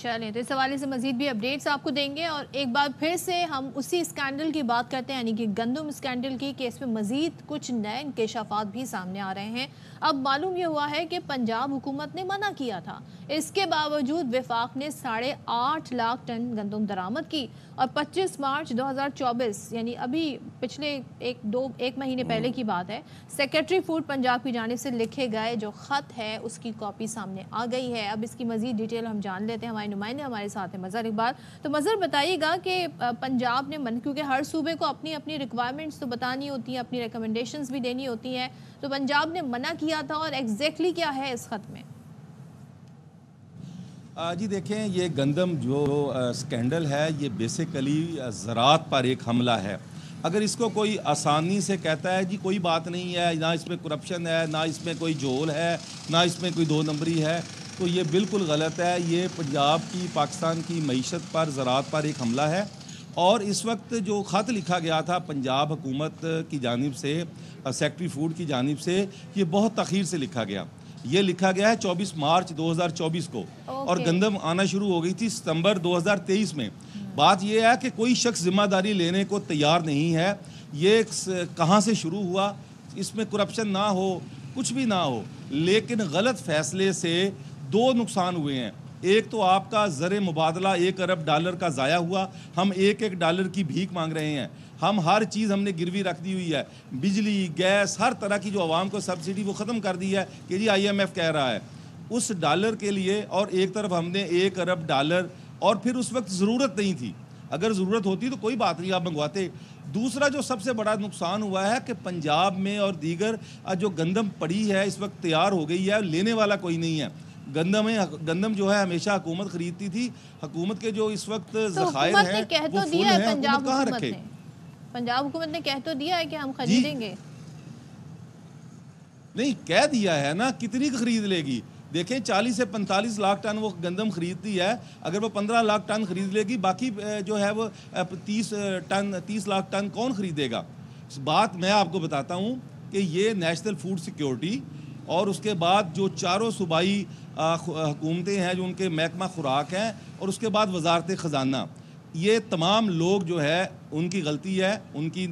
चलें, तो इस हवाले से मजीद भी अपडेट्स आपको देंगे। और एक बार फिर से हम उसी स्कैंडल की बात करते हैं, यानी कि गंदम स्कैंडल की, कि इसमें मजीद कुछ नए इंकशाफात भी सामने आ रहे हैं। अब मालूम ये हुआ है कि पंजाब हुकूमत ने मना किया था, इसके बावजूद वफाक ने 8.5 लाख टन गंदम दरामद की। और 25 मार्च 2024 यानी अभी पिछले एक महीने पहले की बात है, सेक्रेटरी फूड पंजाब की जानिब से लिखे गए जो ख़त है उसकी कॉपी सामने आ गई है। अब इसकी मजीद डिटेल हम जान लेते हैं। हमारे नुमाइंदे हमारे साथ है मज़हर इकबाल। तो मज़हर बताइएगा कि पंजाब ने क्योंकि हर सूबे को अपनी अपनी रिक्वायरमेंट्स तो बतानी होती हैं, अपनी रिकमेंडेशंस भी देनी होती हैं, तो पंजाब ने मना किया था और एग्जैक्टली क्या है इस खत में? जी देखें, ये गंदम जो स्कैंडल है ये बेसिकली ज़राअत पर एक हमला है। अगर इसको कोई आसानी से कहता है जी कोई बात नहीं है, ना इसमें करप्शन है, ना इसमें कोई झोल है, ना इसमें कोई दो नंबरी है, तो ये बिल्कुल गलत है। ये पंजाब की, पाकिस्तान की मईशत पर, ज़राअत पर एक हमला है। और इस वक्त जो ख़त लिखा गया था पंजाब हुकूमत की जानिब से, सेक्रेटरी फूड की जानिब से, ये बहुत तख़ीर से लिखा गया। ये लिखा गया है 24 मार्च 2024 को, और गंदम आना शुरू हो गई थी सितंबर 2023 में। बात यह है कि कोई शख्स जिम्मेदारी लेने को तैयार नहीं है। ये कहाँ से शुरू हुआ, इसमें करप्शन ना हो, कुछ भी ना हो, लेकिन गलत फैसले से दो नुकसान हुए हैं। एक तो आपका ज़र मुबादला $1 अरब का ज़ाया हुआ। हम एक डॉलर की भीख मांग रहे हैं। हम हर चीज़ हमने गिरवी रख दी हुई है, बिजली, गैस, हर तरह की जो आवाम को सब्सिडी वो ख़त्म कर दी है कि जी IMF कह रहा है उस डॉलर के लिए। और एक तरफ हमने $1 अरब, और फिर उस वक्त ज़रूरत नहीं थी। अगर ज़रूरत होती तो कोई बात नहीं, आप मंगवाते। दूसरा जो सबसे बड़ा नुकसान हुआ है कि पंजाब में और दीगर जो गंदम पड़ी है इस वक्त तैयार हो गई है, लेने वाला कोई नहीं है। गंदम जो है हमेशा हुकूमत खरीदती थी। हुकूमत के जो इस वक्त ज़खायर हैं वो फुल हैं, हुकूमत कहाँ रखे? पंजाब हुकूमत ने कह तो दिया है कि हम खरीदेंगे। नहीं, कह दिया है ना, कितनी खरीद लेगी? देखें, 40 से 45 लाख टन वो गंदम खरीदती है। अगर वो 15 लाख टन खरीद लेगी, बाकी जो है वो 30 लाख टन कौन खरीदेगा? इस बात मैं आपको बताता हूँ कि ये नेशनल फूड सिक्योरिटी और उसके बाद जो चारों सूबाई हुकूमतें हैं, जो उनके महकमा खुराक हैं, और उसके बाद वजारत ख़जाना, ये तमाम लोग जो है उनकी गलती है, उनकी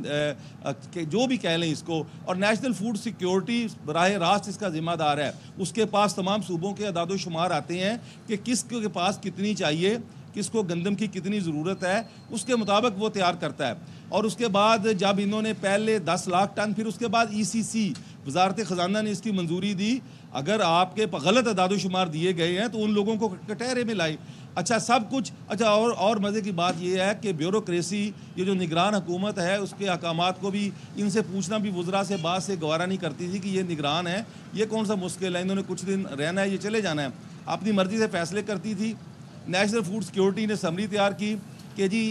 जो भी कह लें इसको। और नेशनल फूड सिक्योरिटी बराह रास्त इसका ज़िम्मेदार है। उसके पास तमाम सूबों के अदाद शुमार आते हैं कि किसके पास कितनी चाहिए, किसको गंदम की कितनी ज़रूरत है, उसके मुताबिक वो तैयार करता है। और उसके बाद जब इन्होंने पहले 10 लाख टन, फिर उसके बाद ECC वजारत ख़जाना ने इसकी मंजूरी दी। अगर आपके गलत अदाद शुमार दिए गए हैं तो उन लोगों को कटहरे में लाए। अच्छा, सब कुछ अच्छा। और मज़े की बात यह है कि ब्यूरोक्रेसी, ये जो निगरान हुकूमत है, उसके अहकामात को भी इनसे पूछना भी वज़रा से बात से गवारा नहीं करती थी कि ये निगरान है, ये कौन सा मुश्किल है, इन्होंने कुछ दिन रहना है, ये चले जाना है। अपनी मर्ज़ी से फ़ैसले करती थी। नेशनल फूड सिक्योरिटी ने समरी तैयार की कि जी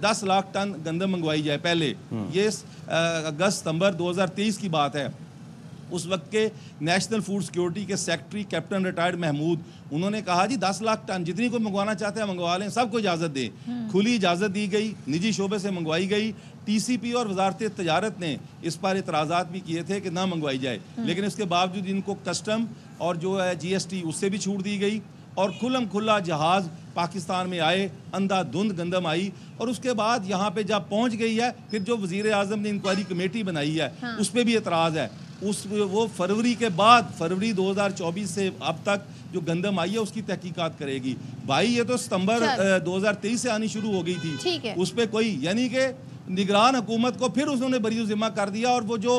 10 लाख टन गंदम मंगवाई जाए पहले। ये अगस्त सितंबर 2023 की बात है। उस वक्त के नेशनल फूड सिक्योरिटी के सेक्रेटरी कैप्टन रिटायर्ड महमूद, उन्होंने कहा जी 10 लाख टन जितनी को मंगवाना चाहते हैं मंगवा लें, सबको इजाज़त दें। खुली इजाज़त दी गई, निजी शोबे से मंगवाई गई। TCP और वजारत तजारत ने इस पर इतराज़ात भी किए थे कि ना मंगवाई जाए, लेकिन इसके बावजूद इनको कस्टम और जो है GST उससे भी छूट दी गई। और खुल्लम खुल्ला जहाज़ पाकिस्तान में आए, अंधाधुंध गंदम आई। और उसके बाद यहाँ पे जब पहुँच गई है, फिर जो वज़ीर आज़म ने इंक्वायरी कमेटी बनाई है, उस पर भी एतराज़ है। वो फरवरी के बाद, फरवरी 2024 से अब तक जो गंदम आई है उसकी तहकीकात करेगी। भाई ये तो सितंबर 2023 से आनी शुरू हो गई थी, उस पर कोई, यानी कि निगरान हुकूमत को फिर उन्होंने बरी जिम्मा कर दिया। और वो जो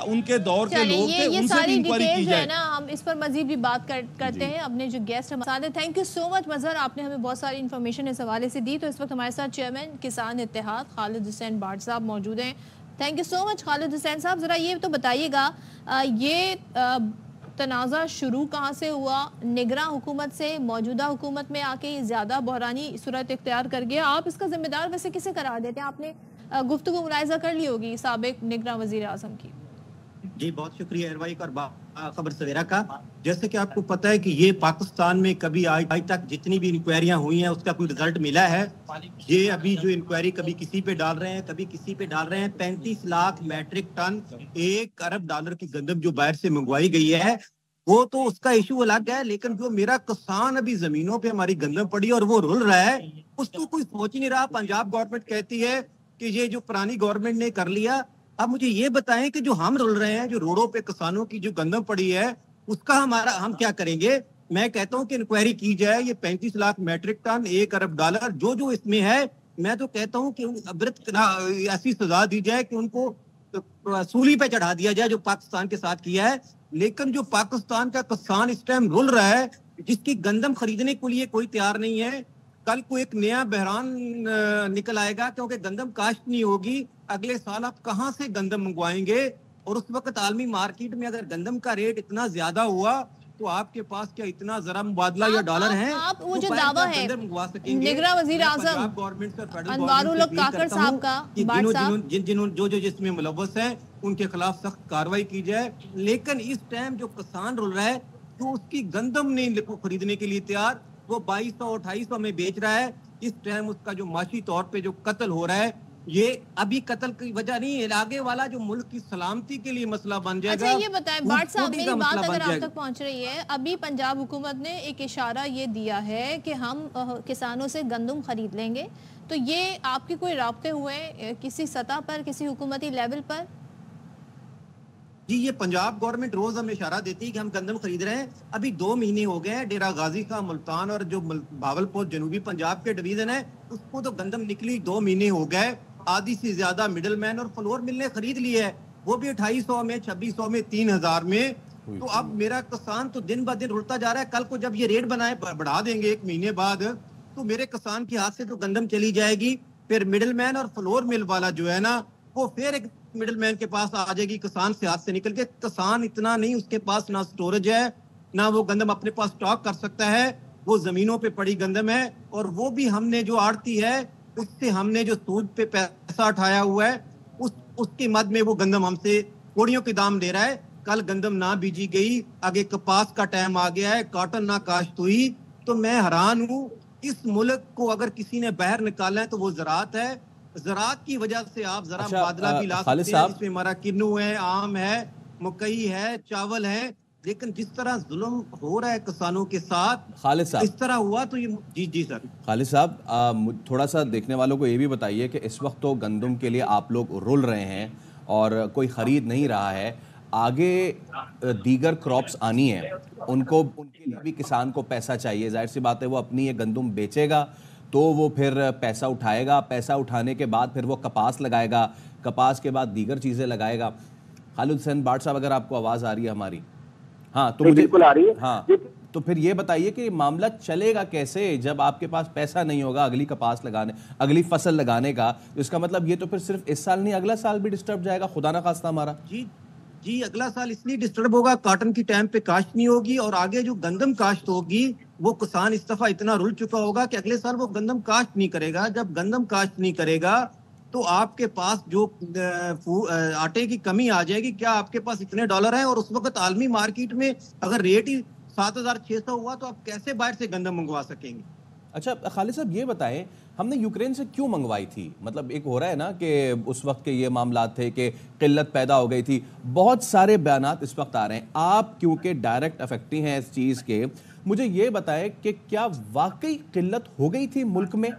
उनके दौर के लोग थे उनसे भी इंक्वायरी की जाए ना। हम इस पर मजीद भी बात करते हैं। अपने जो गेस्ट हमारे, thank you so much Mazhar, आपने हमें बहुत सारी इन्फॉर्मेशन इस हवाले से दी। तो इस वक्त हमारे साथ चेयरमैन किसान इत्तेहाद खालिद हुसैन बाट साहब मौजूद हैं। Thank you so much Khalid Hussain साहब। ज़रा ये तो बताइएगा, ये तनाज़ा शुरू कहाँ से हुआ? निगरान हुकूमत से मौजूदा हुकूमत में आके ज़्यादा बहरानी सूरत इख्तियार कर गया। आप इसका जिम्मेदार वैसे किसे करार देते हैं? आपने गुफ्तगू मुलाहिजा कर ली होगी साबिक निगरान वज़ीर आज़म की। जी, बहुत शुक्रिया एरवाई और खबर सवेरा का। जैसे कि आपको पता है कि ये पाकिस्तान में कभी आज तक जितनी भी इंक्वायरियां हुई हैं उसका कोई रिजल्ट मिला है? ये अभी जो इंक्वायरी कभी किसी पे डाल रहे हैं, कभी किसी पे डाल रहे हैं। 35 लाख मैट्रिक टन $1 अरब की गंदम जो बाहर से मंगवाई गई है, वो तो उसका इशू अलग है, लेकिन जो मेरा किसान अभी जमीनों पे हमारी गंदम पड़ी और वो रुल रहा है, उसको कोई सोच ही नहीं रहा। पंजाब गवर्नमेंट कहती है कि ये जो पुरानी गवर्नमेंट ने कर लिया। अब मुझे ये बताएं कि जो हम रुल रहे हैं, जो रोडों पे किसानों की जो गंदम पड़ी है, उसका हम क्या करेंगे? मैं कहता हूं कि इंक्वायरी की जाए। ये 35 लाख मैट्रिक टन, $1 अरब जो जो इसमें है, मैं तो कहता हूं कि ऐसी सजा दी जाए कि उनको सूली पे चढ़ा दिया जाए, जो पाकिस्तान के साथ किया है। लेकिन जो पाकिस्तान का किसान इस टाइम रुल रहा है, जिसकी गंदम खरीदने के लिए कोई तैयार नहीं है, कल को एक नया बहरान निकल आएगा, क्योंकि गंदम काश्त नहीं होगी। अगले साल आप कहां से गंदम मंगवाएंगे? और उस वक्त आलमी मार्केट में अगर गंदम का रेट इतना ज्यादा हुआ, तो आपके पास क्या इतना जरा मुबादला या डॉलर है? आप वो जो दावा है निगरान वजीर आजम गवर्नमेंट से फेडरल अनवारुल हक काकर साहब का, जो जिसमें मुलव्वस है, उनके खिलाफ सख्त कार्रवाई की जाए। लेकिन इस टाइम जो किसान रुल रहा है, जो उसकी गंदम नहीं खरीदने के लिए तैयार, वो 2200-2800 में बेच रहा है। इस टाइम उसका जो माशी तौर पे जो कत्ल हो रहा है, ये अभी कत्ल की वजह नहीं है, आगे वाला जो मुल्क की सलामती के लिए मसला बन जाएगा। अच्छा ये बताएं भाट साहब, मेरी बात अगर आप तक पहुंच रही है, अभी पंजाब हुकूमत ने एक इशारा ये दिया है कि हम किसानों से गंदम खरीद लेंगे, तो ये आपके कोई राब्ते हुए किसी सतह पर, किसी हुकूमती लेवल पर? जी, ये पंजाब गवर्नमेंट रोज हमें इशारा देती है कि हम गंदम खरीद रहे हैं। अभी 2 महीने हो गए हैं, डेरा गाजी का, मुल्तान और जो भावलपुर जनूबी पंजाब के डिवीजन है, उसको तो गंदम निकली 2 महीने हो गए। आधी से ज्यादा मिडल मैन और फ्लोर मिल ने खरीद ली है, वो भी 2800 में, 2600 में, 3000 में। तो अब मेरा किसान तो दिन ब दिन रुलता जा रहा है। कल को जब ये रेट बढ़ा देंगे 1 महीने बाद, तो मेरे किसान के हाथ से तो गंदम चली जाएगी। फिर मिडल मैन और फ्लोर मिल वाला जो है ना, वो फिर एक मिडल मैन के पास आ जाएगी, किसान से हाथ से निकल के। किसान इतना नहीं, उसके पास ना स्टोरेज है, ना वो गंदम अपने पास स्टॉक कर सकता है। वो जमीनों पे पड़ी गंदम है, और वो भी हमने जो आड़ती है, उससे हमने जो सूद पे पैसा उठाया हुआ है, उसके मद में वो गंदम हमसे कोड़ियों के दाम ले रहा है। कल गंदम ना बीजी गई, आगे कपास का टाइम आ गया है, कॉटन ना काश्त हुई। तो मैं हैरान हूँ। इस मुल्क को अगर किसी ने बाहर निकाला है तो वो ज़राअत है। ज़राअत की वजह से आप जरा मुबादला भी ला सकते हैं, जिसमें हमारा किन्नू है, आम है, मकई है, चावल है। लेकिन जिस तरह जुल्म हो रहा है किसानों के साथ, खालिद साहब, इस तरह हुआ तो ये जी सर। खालिद साहब, थोड़ा सा देखने वालों को ये भी बताइए कि इस वक्त तो गंदम के लिए आप लोग रुल रहे हैं और कोई ख़रीद नहीं रहा है, आगे दीगर क्रॉप्स आनी है, उनके लिए भी किसान को पैसा चाहिए। जाहिर सी बात है, वो अपनी ये गंदम बेचेगा तो वो फिर पैसा उठाएगा, पैसा उठाने के बाद फिर वो कपास लगाएगा, कपास के बाद दीगर चीज़ें लगाएगा। खालिद हुसैन भाट साहब, अगर आपको आवाज़ आ रही है हमारी? हाँ, तो मुझे बिल्कुल आ रही है। हाँ, तो फिर ये बताइए कि मामला चलेगा कैसे जब आपके पास पैसा नहीं होगा अगली फसल लगाने का? इसका मतलब ये तो फिर सिर्फ इस साल नहीं, अगला साल भी डिस्टर्ब जाएगा, खुदा ना खास्ता हमारा। जी, अगला साल इसलिए डिस्टर्ब होगा, कॉटन की टाइम पे काश्त नहीं होगी, और आगे जो गंदम काश्त होगी, वो किसान इस दफा इतना रुल चुका होगा कि अगले साल वो गंदम काश्त नहीं करेगा। जब गंदम काश्त नहीं करेगा, तो आपके पास जो आटे की कमी आ जाएगी। क्या आपके पास इतने डॉलर हैं? और उस वक्त आलमी मार्केट में अगर रेट ही 7600 हुआ, तो आप कैसे बाहर से गंदम मंगवा सकेंगे? अच्छा खालिद साहब, ये बताएं, हमने यूक्रेन से क्यों मंगवाई थी? मतलब एक हो रहा है ना कि उस वक्त के ये मामला थे कि किल्लत पैदा हो गई थी, बहुत सारे बयानात इस वक्त आ रहे हैं। आप क्योंकि डायरेक्ट अफेक्टी हैं इस चीज़ के, मुझे ये बताएं कि क्या वाकई किल्लत हो गई थी मुल्क में?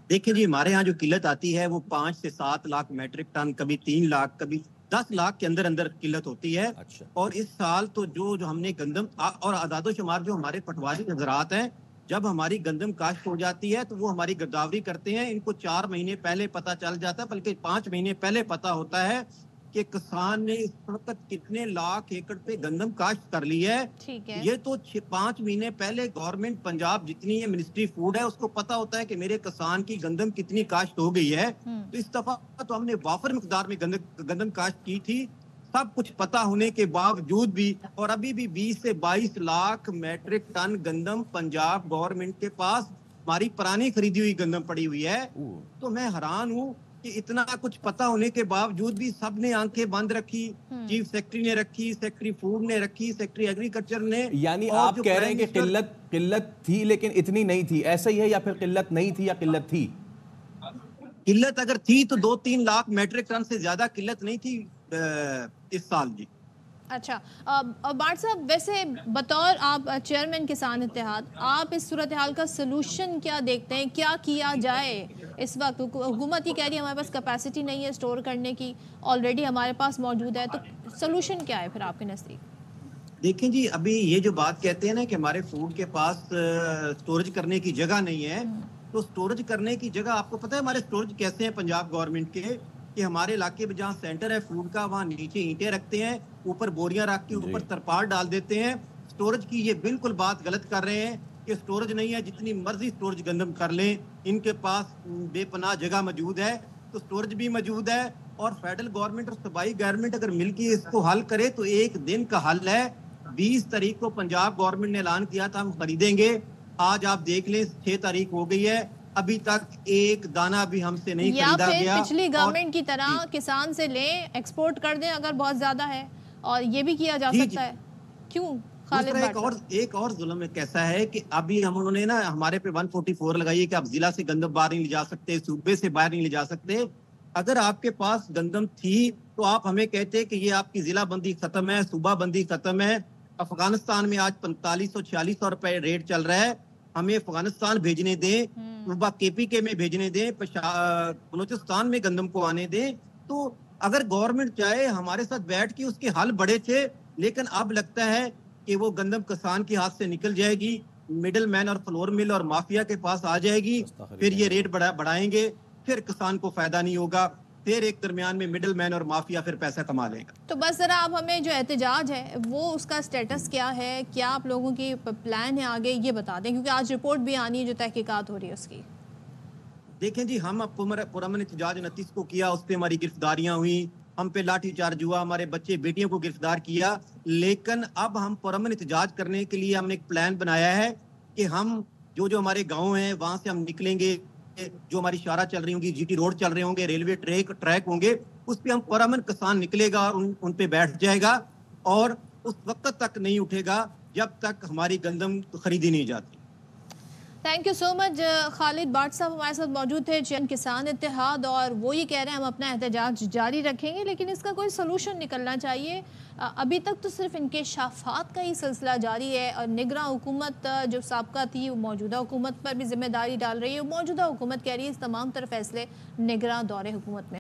देखिए जी, हमारे यहाँ जो किल्लत आती है वो 5 से 7 लाख मैट्रिक टन, कभी 3 लाख, कभी 10 लाख के अंदर अंदर किल्लत होती है। अच्छा। और इस साल तो जो हमने गंदम और आदादो शुमार जो हमारे पटवारी हजरात हैं, जब हमारी गंदम काश्त हो जाती है तो वो हमारी गिरदावरी करते हैं। इनको 4 महीने पहले पता चल जाता है, बल्कि 5 महीने पहले पता होता है कि किसान ने इस वक्त कितने लाख एकड़ पे गंदम काश्त कर ली है। ठीक है। ये तो 5 महीने पहले गवर्नमेंट पंजाब, जितनी ये मिनिस्ट्री फूड है, उसको पता होता है कि मेरे किसान की गंदम कितनी काश्त हो गई है। तो इस दफा तो हमने वाफर मिकदार में गंदम काश्त की थी, सब कुछ पता होने के बावजूद भी। और अभी भी 20 से 22 लाख मैट्रिक टन गंदम पंजाब गवर्नमेंट के पास हमारी पुरानी खरीदी हुई गंदम पड़ी हुई है। तो मैं हैरान हूँ कि इतना कुछ पता होने के बावजूद भी सब ने आंखें बंद रखी। चीफ सेक्रेटरी ने रखी, सेक्रेटरी फूड ने रखी, सेक्रेटरी एग्रीकल्चर ने। यानी आप कह रहे हैं कि किल्लत थी लेकिन इतनी नहीं थी, ऐसा ही है? या फिर किल्लत नहीं थी या किल्लत थी? किल्लत अगर थी तो 2-3 लाख मैट्रिक टन से ज्यादा किल्लत नहीं थी इस साल जी। अच्छा, बाट साहब, वैसे बतौर आप चेयरमैन किसान इत्तेहाद, आप इस सूरत हाल का सलूशन क्या देखते हैं, क्या किया जाए इस वक्त? हुकूमत ही कह रही है हमारे पास कैपेसिटी नहीं है स्टोर करने की, ऑलरेडी हमारे पास मौजूद है, तो सलूशन क्या है फिर आपके नज़दीक? देखें जी, अभी ये जो बात कहते हैं ना कि हमारे फूड के पास स्टोरेज करने की जगह नहीं है, तो स्टोरेज करने की जगह आपको पता है हमारे स्टोरेज कैसे हैं पंजाब गवर्नमेंट के, कि हमारे इलाके में जहाँ सेंटर है फूड का वहाँ नीचे ईंटें रखते हैं, ऊपर बोरियां रख के ऊपर तरपाल डाल देते हैं। स्टोरेज की ये बिल्कुल बात गलत कर रहे हैं कि स्टोरेज नहीं है, जितनी मर्जी स्टोरेज गंदम कर लें, इनके पास बेपनाह जगह मौजूद है, तो स्टोरेज भी मौजूद है। और फेडरल गवर्नमेंट और सूबाई गवर्नमेंट अगर मिलकर इसको हल करे तो एक दिन का हल है। 20 तारीख को पंजाब गवर्नमेंट ने ऐलान किया था हम खरीदेंगे, आज आप देख लें 6 तारीख हो गई है, अभी तक एक दाना भी हमसे नहीं खरीदा गया। या फिर पिछली गवर्नमेंट की तरह किसान से लें, एक्सपोर्ट कर दें अगर बहुत ज्यादा है, और ये भी किया जा सकता है। क्यों खालिद भाट? एक और जुल्म कैसा है कि अभी हम उन्होंने ना हमारे पे 144 लगाई है कि आप जिला से गंदम बाहर नहीं ले जा सकते, सूबे से बाहर नहीं ले जा सकते। अगर आपके पास गंदम थी तो आप हमें कहते कि ये आपकी जिला बंदी खत्म है, सूबा बंदी खत्म है। अफगानिस्तान में आज 4500-4600 रुपए रेट चल रहा है, हमें अफगानिस्तान भेजने दें, सूबा केपीके में भेजने दें, बलूचिस्तान में गंदम को आने दें। तो अगर गवर्नमेंट चाहे हमारे साथ बैठ के उसके हल बड़े थे, लेकिन अब लगता है कि वो गंदम किसान के हाथ से निकल जाएगी, मिडिल मैन और फ्लोर मिल और माफिया के पास आ जाएगी, फिर ये रेट बढ़ाएंगे, फिर किसान को फायदा नहीं होगा, फिर एक दरमियान में मिडिल मैन और माफिया फिर पैसा कमा लेगा। तो बस जरा आप हमें जो एहतजाज है वो उसका स्टेटस क्या है, क्या आप लोगों की प्लान है आगे, ये बता दें, क्योंकि आज रिपोर्ट भी आनी है जो तहकीकात हो रही है उसकी। देखें जी, हम पुरअमन एहतजाज 29 को किया, उस पर हमारी गिरफ्तारियां हुई, हम पे लाठी चार्ज हुआ, हमारे बच्चे बेटियों को गिरफ्तार किया, लेकिन अब हम पुरअमन एहतजाज करने के लिए हमने एक प्लान बनाया है कि हम जो हमारे गाँव हैं वहां से हम निकलेंगे, जो हमारी शारा चल रही होंगी, जीटी रोड चल रहे होंगे, रेलवे ट्रैक होंगे, उस पे हम पुरअमन किसान निकलेगा और उन पे बैठ जाएगा, और उस वक्त तक नहीं उठेगा जब तक हमारी गंदम खरीदी नहीं जाती। Thank you so much. Khalid बाट साहब हमारे साथ मौजूद थे, चेयरमैन किसान इत्तेहाद, और वो ये कह रहे हैं हम अपना एहतजाज जारी रखेंगे, लेकिन इसका कोई सलूशन निकलना चाहिए। अभी तक तो सिर्फ इंकशाफात का ही सिलसिला जारी है, और निगरां हुकूमत जो साबका थी वो मौजूदा हुकूमत पर भी जिम्मेदारी डाल रही है। मौजूदा हुकूमत कह रही है इस तमाम तर फैसले निगरां दौरे हुकूमत में